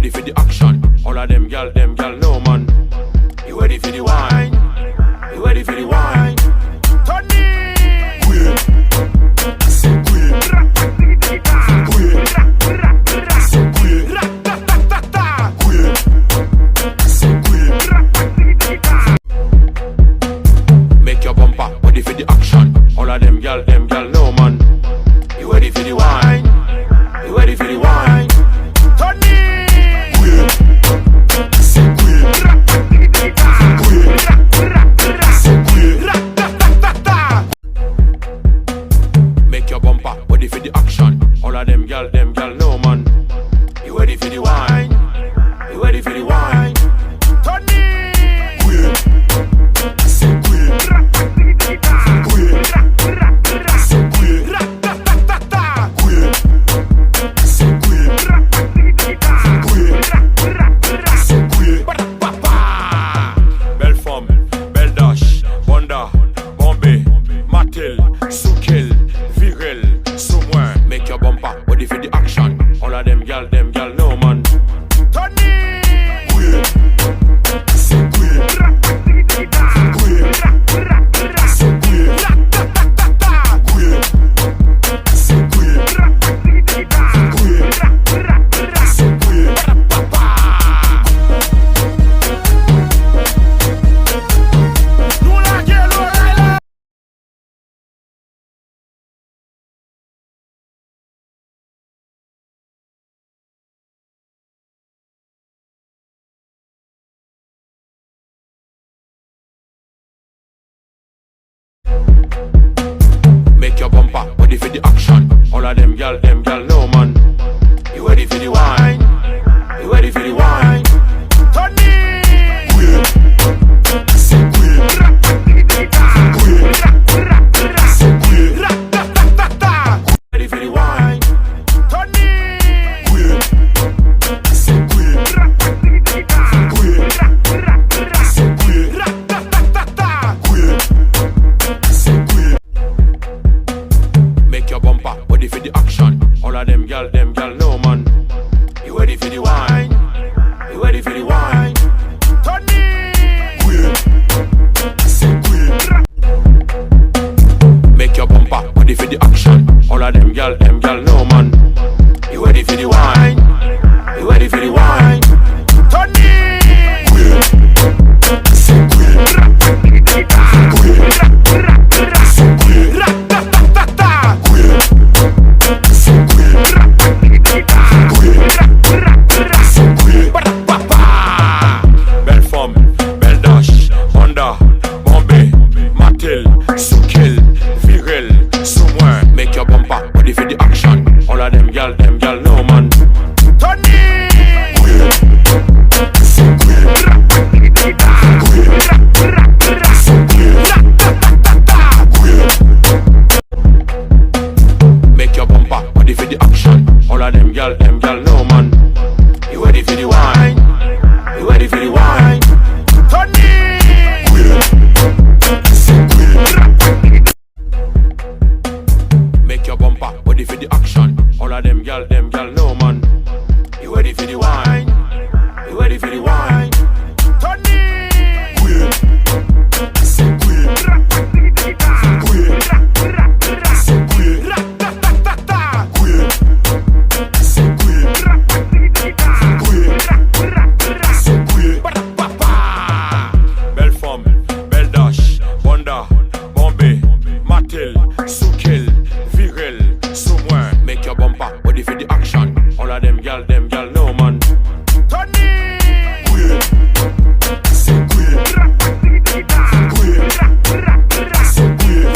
ready for the action? All of them gal, no man. You ready for the wine? You ready for the wine? Tony! Queen. Say queen. Queen. Say queen. Queen. Say queen. Make your bumper ready for the action. All of them gal, no man. You ready for the wine? You ready for the wine? Tony! Queen. Say queen. Queen. Say queen. Make your bumper ready for the action. All of them gal, no man. You ready for the wine? You ready for the wine? Tony! Queen. Say queen. Queen. Say queen. Queen. Say queen. Queen. Say queen. Belle femme, belle dash, Bonda, Bombay, Matil, Soukil, Viril, Soumouin. Make your bumper ready for the action. All of them gal, no man. Tony! Queen. Say queen. Queen. Say queen. Queen. Say queen. Queen. Say queen. Make your bumper ready for the action. All of them gal, no man. You ready for the wine? You ready for the wine? Tony! Queen. Say queen. Queen. Say queen. Ready for the wine? Tony! Queen. Say queen. Queen. Say queen. Queen. Say queen. Make your bumper ready for the action. All of them gal, no man. You ready for the wine? You ready for the wine? Tony! Queen. Say queen. Make your bumper ready for the action. All of them gal, no man. You ready for the wine? You ready for the wine? Tony! Queen. Say queen. Queen. Say queen. Queen. Say queen. Queen. Say queen. Belle femme, belle dash, Honda, Bombay, Matil, Soukil, Viril, Soumouin. Make your bumper ready for the action. All of them gal, no man. Tony! Queen. Say queen. Queen. Say queen. Queen. Make your bumper ready for the action. All of them gal, no man. You ready for the wine? You ready for the wine? Tony! Queen. Say queen. Make your bumper ready for the action. All of them gal, no man. You ready for the wine? You ready for the wine? Tony! Queen. Say queen. Queen. Say queen. Queen. Say queen. Queen. Say queen. Belle femme, belle dash, Bonda, Bombay, Matil, Soukil, Viril, Soumouin. Make your bumper ready for the action. All of them gal, no man. Tony! Queen. Say queen. Queen. Say queen.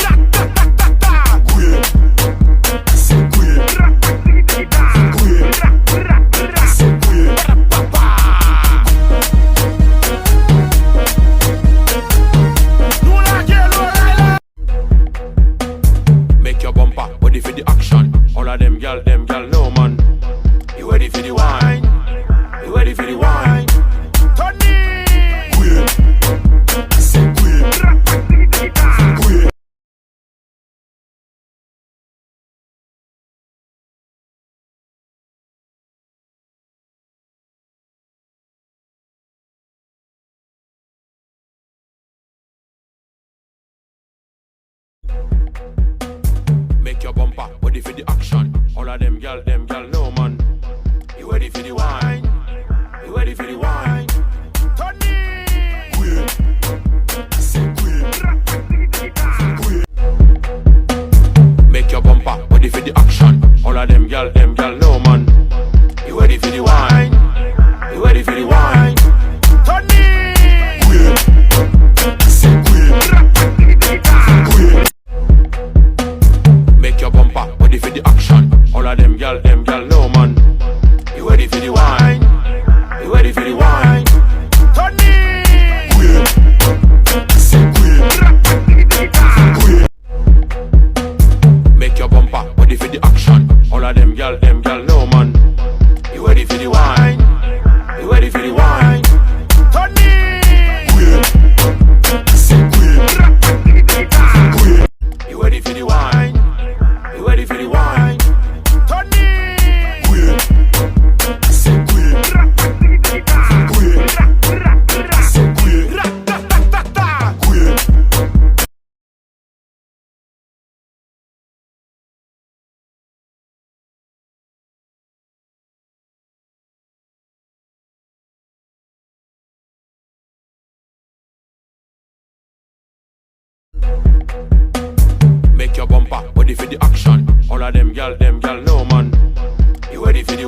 Queen. Say queen. Queen. Say queen. Make your bumper ready for the action. All of them gal, no man. You ready for the wine? You ready for the wine? Tony! Queen. Say queen. Queen. Make your bumper ready for the action. All of them gal, no man. You ready for the wine? You ready for the wine? Tony! Queen. Say queen. Queen. Make your bumper ready for the action. All of them gal, no man. You ready for the wine? You ready for the wine? Tony! Queen. Say queen. Queen. Make your bumper ready for the action. All of them gal, no man. You ready for the wine? You ready for the wine? Tony! Queen. Say queen. Queen. Make your bumper ready for the action. All of them gal, no man. You ready for the wine? You ready for the wine? Tony! Queen. Say queen. Queen. You ready for the wine? You ready for the wine? Tony! Queen. Say queen. Queen. Say queen. Queen. Make your bumper ready for the action. All of them gal, no man. You ready for the